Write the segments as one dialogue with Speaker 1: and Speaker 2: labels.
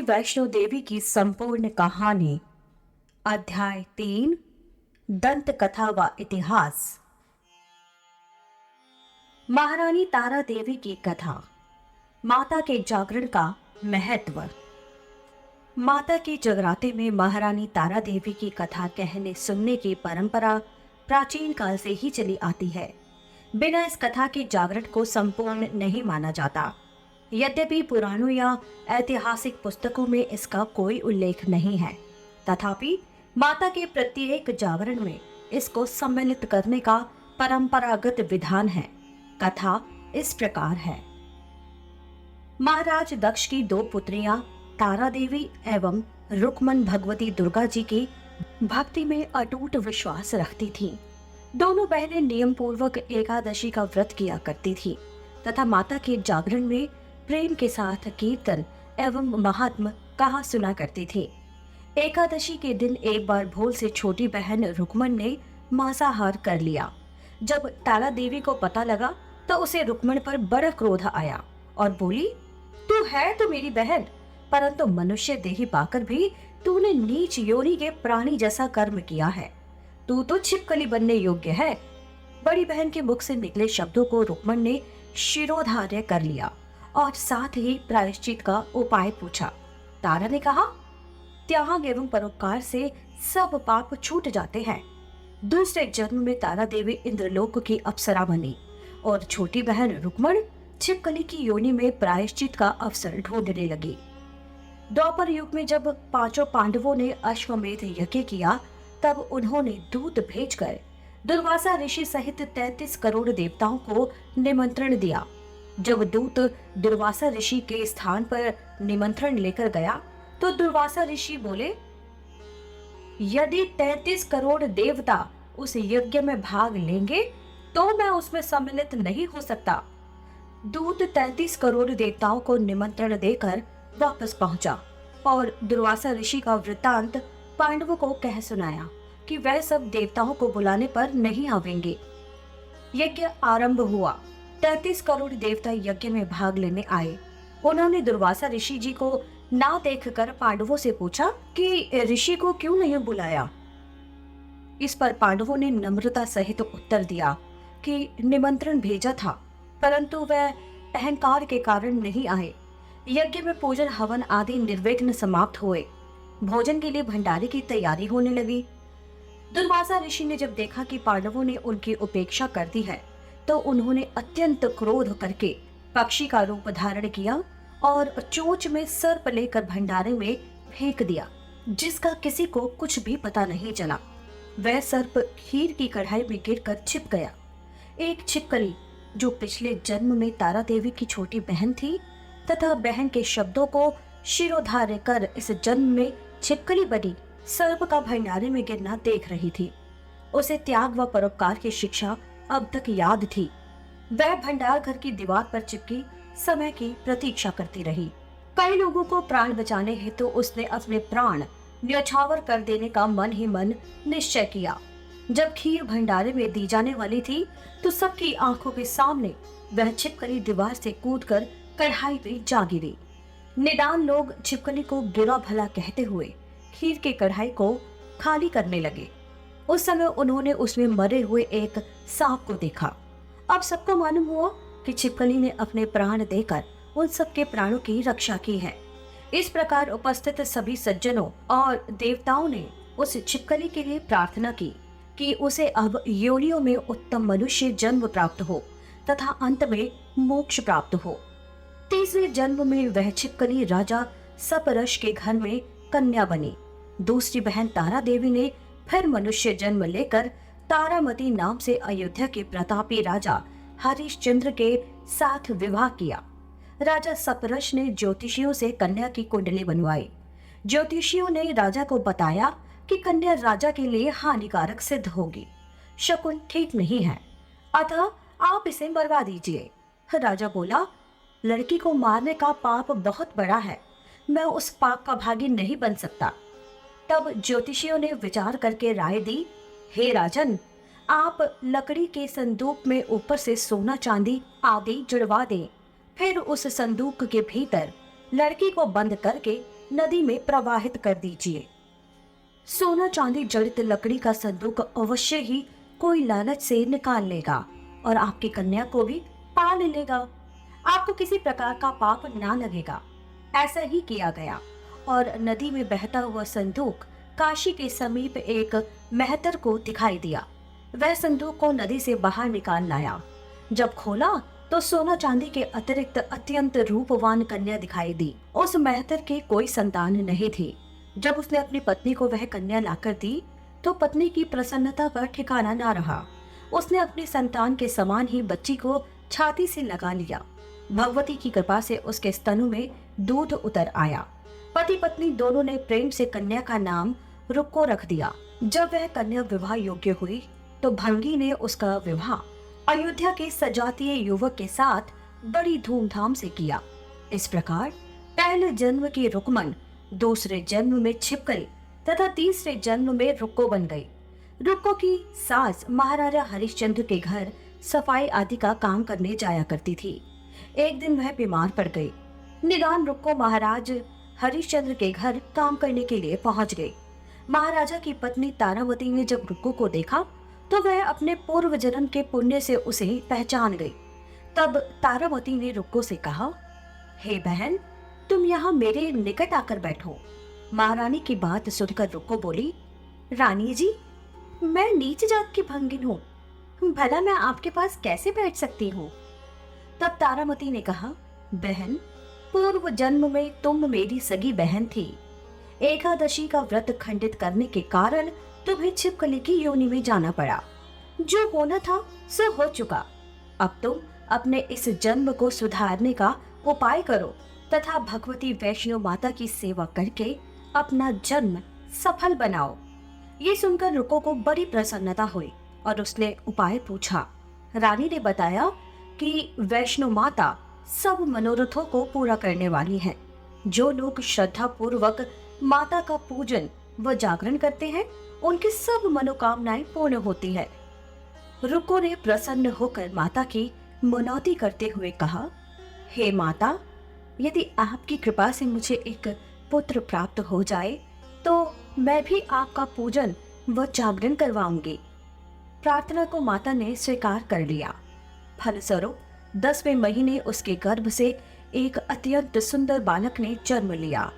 Speaker 1: श्री वैष्णो देवी की संपूर्ण कहानी। अध्याय 3। दंत कथा व इतिहास। महारानी तारा देवी की कथा। माता के जागरण का महत्व। माता के जगराते में महारानी तारा देवी की कथा कहने सुनने की परंपरा प्राचीन काल से ही चली आती है। बिना इस कथा के जागरण को संपूर्ण नहीं माना जाता। यद्यपि पुराणों या ऐतिहासिक पुस्तकों में इसका कोई उल्लेख नहीं है, तथापि माता के प्रत्येक जागरण में इसको सम्मिलित करने का परंपरागत विधान है। कथा इस प्रकार है। महाराज दक्ष की दो पुत्रियां तारा देवी एवं रुक्मन भगवती दुर्गा जी की भक्ति में अटूट विश्वास रखती थीं। दोनों बहनें नियम पूर्वक एकादशी का व्रत किया करती थी तथा माता के जागरण में प्रेम के साथ कीर्तन एवं महात्म कहा सुना करती थी। एकादशी के दिन एक बार भूल से छोटी बहन रुक्मन ने मांसाहार कर लिया। जब तारा देवी को पता लगा तो उसे रुक्मन पर बड़ा क्रोध आया और बोली, तू है तो मेरी बहन, परंतु मनुष्य देही पाकर भी तूने नीच योनि के प्राणी जैसा कर्म किया है। तू तो छिपकली बनने योग्य है। बड़ी बहन के मुख से निकले शब्दों को रुक्मन ने शिरोधार्य कर लिया और साथ ही प्रायश्चित का उपाय पूछा। तारा ने कहा, त्याग एवं परोपकार से सब पाप छूट जाते हैं। दूसरे जन्म में तारा देवी इंद्रलोक की अप्सरा बनी और छोटी बहन रुक्मण छिपकली की योनि में प्रायश्चित का अवसर ढूंढने लगी। द्वापर युग में जब पांचों पांडवों ने अश्वमेध यज्ञ किया, तब उन्होंने दूत भेजकर दुर्वासा ऋषि सहित 33 करोड़ देवताओं को निमंत्रण दिया। जब दूत दुर्वासा ऋषि के स्थान पर निमंत्रण लेकर गया तो दुर्वासा ऋषि बोले, यदि 33 करोड़ देवता उस यज्ञ में भाग लेंगे तो मैं उसमें सम्मिलित नहीं हो सकता। दूत 33 करोड़ देवताओं को निमंत्रण देकर वापस पहुंचा और दुर्वासा ऋषि का वृत्तांत पांडवों को कह सुनाया कि वह सब देवताओं को बुलाने पर नहीं आवेंगे। यज्ञ आरंभ हुआ। 33 करोड़ देवता यज्ञ में भाग लेने आए। उन्होंने दुर्वासा ऋषि जी को ना देखकर पांडवों से पूछा कि ऋषि को क्यों नहीं बुलाया। इस पर पांडवों ने नम्रता सहित उत्तर दिया कि निमंत्रण भेजा था, परंतु वह अहंकार के कारण नहीं आए। यज्ञ में पूजन हवन आदि निर्विघ्न समाप्त हुए। भोजन के लिए भंडारे की तैयारी होने लगी। दुर्वासा ऋषि ने जब देखा कि पांडवों ने उनकी उपेक्षा कर दी है तो उन्होंने अत्यंत क्रोध करके पक्षी का रूप धारण किया और चोंच में सर्प लेकर भंडारे में फेंक दिया, जिसका किसी को कुछ भी पता नहीं चला। वह सर्प खीर की कढ़ाई में गिरकर छिप गया। एक छिपकली जो पिछले जन्म में तारा देवी की छोटी बहन थी तथा बहन के शब्दों को शिरोधार्य कर इस जन्म में छिपकली बनी, सर्प का भंडारे में गिरना देख रही थी। उसे त्याग व परोपकार की शिक्षा अब तक याद थी। वह भंडार घर की दीवार पर चिपकी समय की प्रतीक्षा करती रही। कई लोगों को प्राण बचाने हेतु उसने अपने प्राण न्यौछावर कर देने का मन ही मन निश्चय किया। जब खीर भंडारे में दी जाने वाली थी तो सबकी आंखों के सामने वह छिपकली दीवार से कूदकर कढ़ाई में जा गिरी। निदान लोग छिपकली को गिरा भला कहते हुए खीर की कढ़ाई को खाली करने लगे। उस समय उन्होंने उसमें मरे हुए एक सांप को देखा। अब सबको मालूम हुआ कि छिपकली ने अपने प्राण देकर उन सबके प्राणों की रक्षा की है। इस प्रकार उपस्थित सभी सज्जनों और देवताओं ने उस छिपकली के लिए प्रार्थना की कि उसे अब योनियों में उत्तम मनुष्य जन्म प्राप्त हो तथा अंत में मोक्ष प्राप्त हो। तीसरे जन्म में वह छिपकली राजा सपरश के घर में कन्या बनी। दूसरी बहन तारा देवी ने फिर मनुष्य जन्म लेकर तारामती नाम से अयोध्या के प्रतापी राजा हरिश्चंद्र के साथ विवाह किया। राजा सपरश ने ज्योतिषियों से कन्या की कुंडली बनवाई। ज्योतिषियों ने राजा को बताया कि कन्या राजा के लिए हानिकारक सिद्ध होगी, शकुन ठीक नहीं है, अतः आप इसे मरवा दीजिए। राजा बोला, लड़की को मारने का पाप बहुत बड़ा है, मैं उस पाप का भागी नहीं बन सकता। तब ज्योतिषियों ने विचार करके राय दी, हे राजन, आप लकड़ी के संदूक में ऊपर से सोना चांदी आदि जुड़वा दें, फिर उस संदूक के भीतर लड़की को बंद करके नदी में प्रवाहित कर दीजिए। सोना चांदी जड़ित लकड़ी का संदूक अवश्य ही कोई लालच से निकाल लेगा और आपकी कन्या को भी पाल लेगा। आपको किसी प्रकार का पाप ना लगेगा। ऐसा ही किया गया और नदी में बहता हुआ संदूक काशी के समीप एक मेहतर को दिखाई दिया। वह संदूक को नदी से बाहर निकाल लाया। जब खोला तो सोना चांदी के अतिरिक्त अत्यंत रूपवान कन्या दिखाई दी। उस मेहतर के कोई संतान नहीं थी। जब उसने अपनी पत्नी को वह कन्या लाकर दी तो पत्नी की प्रसन्नता का ठिकाना ना रहा। उसने अपनी संतान के समान ही बच्ची को छाती से लगा लिया। भगवती की कृपा से उसके स्तनों में दूध उतर आया। पति पत्नी दोनों ने प्रेम से कन्या का नाम रुक्को रख दिया। जब वह कन्या विवाह योग्य हुई तो भंगी ने उसका विवाह अयोध्या के सजातीय युवक के साथ बड़ी धूमधाम से किया। इस प्रकार पहले जन्म की रुक्मन दूसरे जन्म में छिपकली तथा तीसरे जन्म में रुक्को बन गई। रुक्को की सास महाराजा हरिश्चंद्र के घर सफाई आदि का काम करने जाया करती थी। एक दिन वह बीमार पड़ गई। निदान रुक्को महाराज हरिश्चंद्र के घर काम करने के लिए पहुंच गई। महाराजा की पत्नी तारावती ने जब रुक्को को देखा तो वह अपने पूर्व जन्म के पुण्य से उसे पहचान गई। तब तारावती ने रुक्को से कहा, हे बहन, तुम यहाँ मेरे निकट आकर बैठो। महारानी की बात सुनकर रुक्को बोली, रानी जी, मैं नीच जात की भंगिन हूँ, भला मैं आपके पास कैसे बैठ सकती हूँ। तब तारावती ने कहा, बहन, पूर्व जन्म में तुम मेरी सगी बहन थी। एकादशी का व्रत खंडित करने के कारण तुम्हें छिपकली की योनि में जाना पड़ा। जो होना था सो हो चुका। अब तुम अपने इस जन्म को सुधारने का उपाय करो तथा भगवती वैष्णो माता की सेवा करके अपना जन्म सफल बनाओ। ये सुनकर रुक्को को बड़ी प्रसन्नता हुई और उसने उपाय पूछा। रानी ने बताया कि वैष्णो माता सब मनोरथों को पूरा करने वाली है। जो लोग श्रद्धा पूर्वक माता का पूजन व जागरण करते हैं उनकी सब मनोकामनाएं पूर्ण होती है। रुक्को ने प्रसन्न होकर माता की मनौती करते हुए कहा, हे माता, यदि आपकी कृपा से मुझे एक पुत्र प्राप्त हो जाए तो मैं भी आपका पूजन व जागरण करवाऊंगी। प्रार्थना को माता ने स्वीकार कर लिया। फलस्वरूप 10वें महीने उसके गर्भ से एक अत्यंत सुंदर बालक ने जन्म लिया।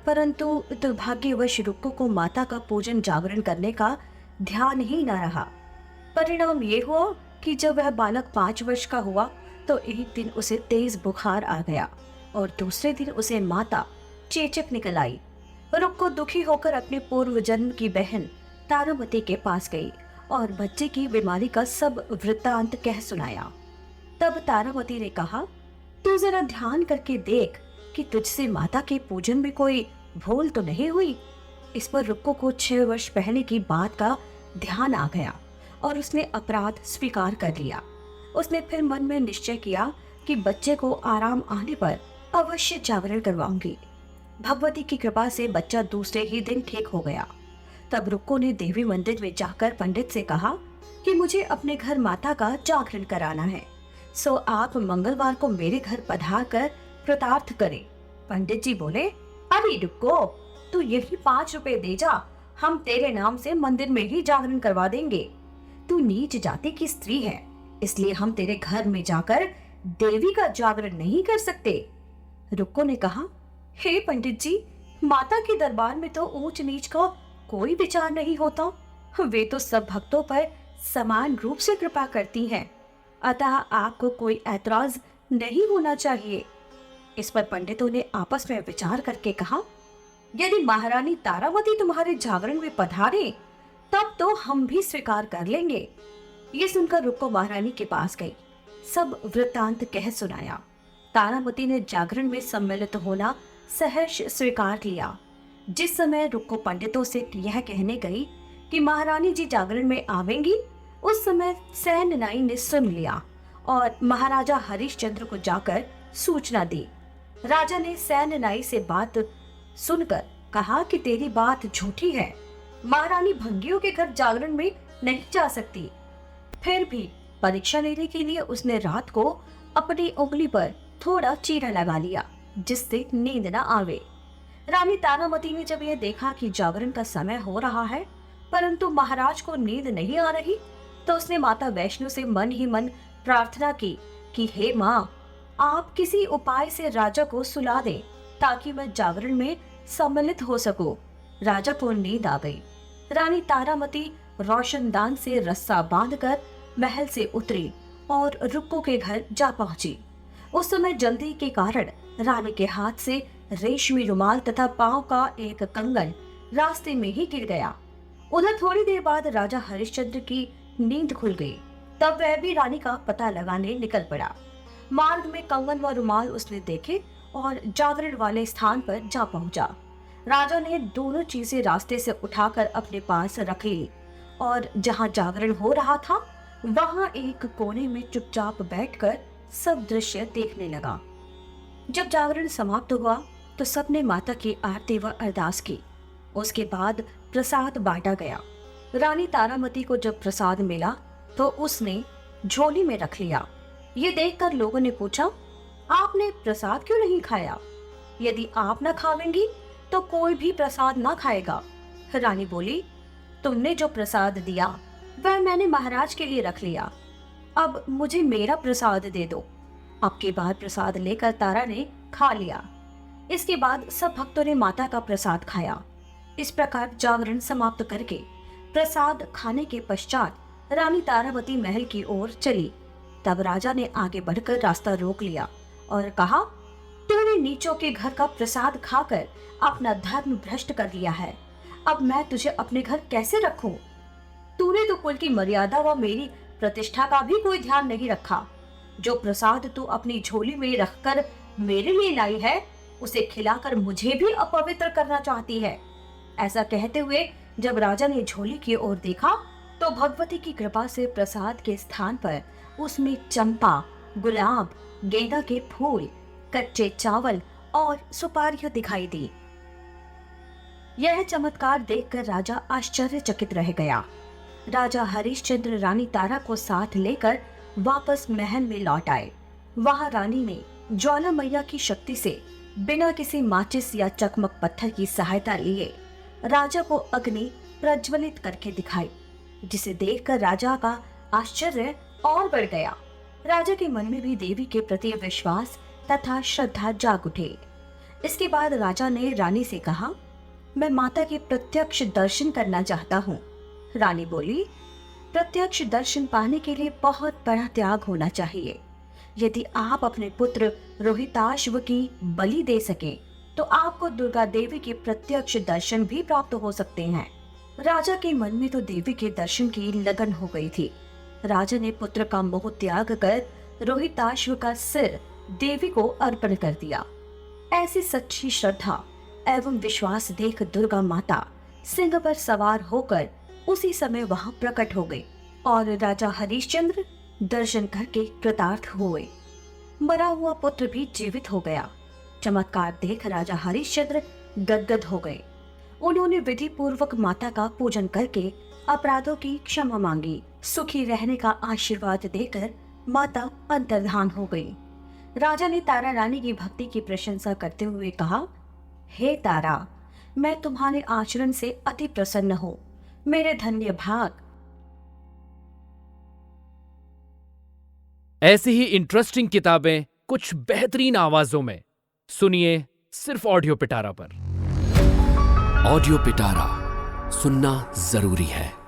Speaker 1: परंतु दुर्भाग्यवश रुक्को को माता का पूजन जागरण करने का ध्यान ही न रहा। परिणाम ये हुआ कि जब वह बालक 5 वर्ष का हुआ तो एक दिन उसे तेज बुखार आ गया और दूसरे दिन उसे माता चेचक निकल आई। रुक्को दुखी होकर अपने पूर्व जन्म की बहन तारावती के पास गई और बच्चे की बीमारी का सब वृत्तांत कह सुनाया। तब तारावती ने कहा, तू जरा ध्यान करके देख कि तुझसे माता के पूजन में कोई भूल तो नहीं हुई। इस पर रुक्को को 6 वर्ष पहले की बात का ध्यान आ गया और उसने अपराध स्वीकार कर लिया। उसने फिर मन में निश्चय किया कि बच्चे को आराम आने पर अवश्य जागरण करवाऊंगी। भगवती की कृपा से बच्चा दूसरे ही दिन ठीक हो गया। तब रुक्को ने देवी मंदिर में जाकर पंडित से कहा कि मुझे अपने घर माता का जागरण कराना है, सो आप मंगलवार को मेरे घर पधार कर कृतार्थ करें। पंडित जी बोले, अभी रुक्को, तू यही 5 रुपए दे जा, हम तेरे नाम से मंदिर में ही जागरण करवा देंगे। तू नीच जाति की स्त्री है, इसलिए हम तेरे घर में जाकर देवी का जागरण नहीं कर सकते। रुक्को ने कहा, हे पंडित जी, माता के दरबार में तो ऊंच नीच का कोई विचार नहीं होता। वे तो सब भक्तों पर समान रूप से कृपा करती हैं, अतः आपको कोई ऐतराज नहीं होना चाहिए। इस पर पंडितों ने आपस में विचार करके कहा, यदि महारानी तारावती तुम्हारे जागरण में पधारे तब तो हम भी स्वीकार कर लेंगे। ये सुनकर रुक्को महारानी के पास गई, सब वृत्तांत कह सुनाया। तारावती ने जागरण में सम्मिलित होना सहर्ष स्वीकार किया। जिस समय रुक्को पंडितों से यह कहने गई कि महारानी जी जागरण में आवेंगी, उस समय सैन्य नाई ने सुन लिया और महाराजा हरिश्चंद्र को जाकर सूचना दी। राजा ने सैन्य नाई से बात सुनकर कहा कि तेरी बात झूठी है, महारानी भंगियों के घर जागरण में नहीं जा सकती। फिर भी परीक्षा लेने के लिए उसने रात को अपनी उंगली पर थोड़ा चीरा लगा लिया, जिससे नींद न आवे। रानी तारामती ने जब यह देखा कि जागरण का समय हो रहा है परंतु महाराज को नींद नहीं आ रही, तो उसने माता वैष्णो से मन ही मन प्रार्थना की कि हे माँ, आप किसी उपाय से राजा को सुला दें ताकि मैं जागरण में सम्मिलित हो सकूं। राजा को नींद आ गई। रानी तारामती रोशनदान से रस्सा बांधकर महल से उतरी और रुक्को के घर जा पहुंची। उस समय जल्दी के कारण रानी के हाथ से रेशमी रुमाल तथा पांव का एक कंगन रास्ते में ही गिर गया। उधर थोड़ी देर बाद राजा हरिश्चंद्र की नींद खुल गई। तब वह भी रानी का पता लगाने निकल पड़ा। मार्ग में कंगन व रुमाल उसने देखे और जागरण वाले स्थान पर जा पहुंचा। राजा ने दोनों चीजें रास्ते से उठाकर अपने पास रख ली और जहां जागरण हो रहा था वहां एक कोने में चुपचाप बैठकर सब दृश्य देखने लगा। जब जागरण समाप्त हुआ तो सबने माता की आरती व अरदास की। उसके बाद प्रसाद बांटा गया। रानी तारामती को जब प्रसाद मिला तो उसने झोली में रख लिया। ये देखकर लोगों ने पूछा, आपने प्रसाद क्यों नहीं खाया? यदि आप न खावेंगी तो कोई भी प्रसाद ना खाएगा। रानी बोली, तुमने जो प्रसाद दिया वह मैंने महाराज के लिए रख लिया, अब मुझे मेरा प्रसाद दे दो। अब के बाद प्रसाद लेकर तारा ने खा लिया। इसके बाद सब भक्तों ने माता का प्रसाद खाया। इस प्रकार जागरण समाप्त करके प्रसाद खाने के पश्चात रानी तारामती महल की ओर चली। तब राजा ने आगे बढ़कर रास्ता रोक लिया और कहा, तूने नीचों के घर का प्रसाद खाकर अपना धर्म भ्रष्ट कर लिया है। अब मैं तुझे अपने घर कैसे रखूं? तूने तो कुल की मर्यादा व मेरी प्रतिष्ठा का भी कोई ध्यान नहीं रखा। जो प्रसाद तू अपनी झोली में रखकर मेरे लिए लाई है उसे खिलाकर मुझे भी अपवित्र करना चाहती है। ऐसा कहते हुए जब राजा ने झोली की ओर देखा तो भगवती की कृपा से प्रसाद के स्थान पर उसमें चंपा, गुलाब, गेंदा के फूल, कच्चे चावल और सुपारियां दिखाई दी। यह चमत्कार देखकर राजा आश्चर्यचकित रह गया। राजा हरिश्चंद्र रानी तारा को साथ लेकर वापस महल में लौट आए। वहां रानी ने ज्वाला मैया की शक्ति से बिना किसी माचिस या चकमक पत्थर की सहायता लिए राजा को अग्नि प्रज्वलित करके दिखाई, जिसे देखकर राजा का आश्चर्य और बढ़ गया। राजा के मन में भी देवी के प्रति विश्वास तथा श्रद्धा जाग उठे। इसके बाद राजा ने रानी से कहा, मैं माता के प्रत्यक्ष दर्शन करना चाहता हूँ। रानी बोली, प्रत्यक्ष दर्शन पाने के लिए बहुत बड़ा त्याग होना चाहिए। यदि आप अपने पुत्र रोहिताश्व की बलि दे सके तो आपको दुर्गा देवी के प्रत्यक्ष दर्शन भी प्राप्त हो सकते हैं। राजा के मन में तो देवी के दर्शन की लगन हो गई थी। राजा ने पुत्र का मोह त्याग कर रोहिताश्व का सिर देवी को अर्पण कर दिया। ऐसी सच्ची श्रद्धा एवं विश्वास देख दुर्गा माता सिंह पर सवार होकर उसी समय वहां प्रकट हो गई और राजा हरिश्चंद्र दर्शन करके कृतार्थ हुए। मरा हुआ पुत्र भी जीवित हो गया। चमत्कार देख राजा हरिश्चंद्र गदगद हो गए। उन्होंने विधि पूर्वक माता का पूजन करके अपराधों की क्षमा मांगी। सुखी रहने का आशीर्वाद देकर माता अंतर्धान हो गई। राजा ने तारा रानी की भक्ति की प्रशंसा करते हुए कहा, हे तारा, मैं तुम्हारे आचरण से अति प्रसन्न हूँ। मेरे धन्य भाग।
Speaker 2: ऐसी ही इंटरेस्टिंग किताबें कुछ बेहतरीन आवाजों में सुनिए सिर्फ ऑडियो पिटारा पर।
Speaker 3: ऑडियो पिटारा सुनना जरूरी है।